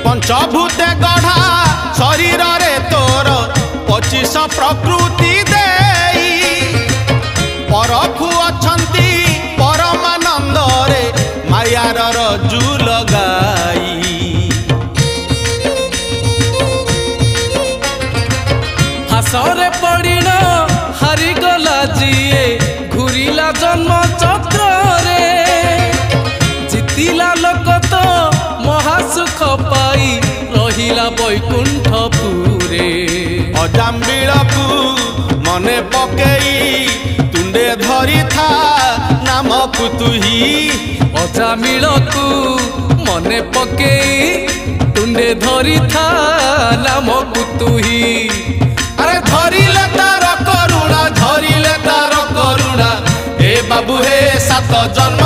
पंचभूते गढ़ा शरीर रे तोर 25 प्रकृति देई परखु अछंती परमानंद रे मायार रज्जु लगाई। हासरे पड़िन हारिगला जीए घूरिला जन्म चक्र रे जितिला लोक तो महासुख पाई रहिला बैकुंठपुरे। अजाम्बिल को मने पकेई तुंडे धरी था नाम कुतुही। अजामिल को मने पकेई तुंडे धरी था नाम कुतुही। अरे धरिले तार करुणा धरिले तार करुणा ए बाबू हे 7 जन्म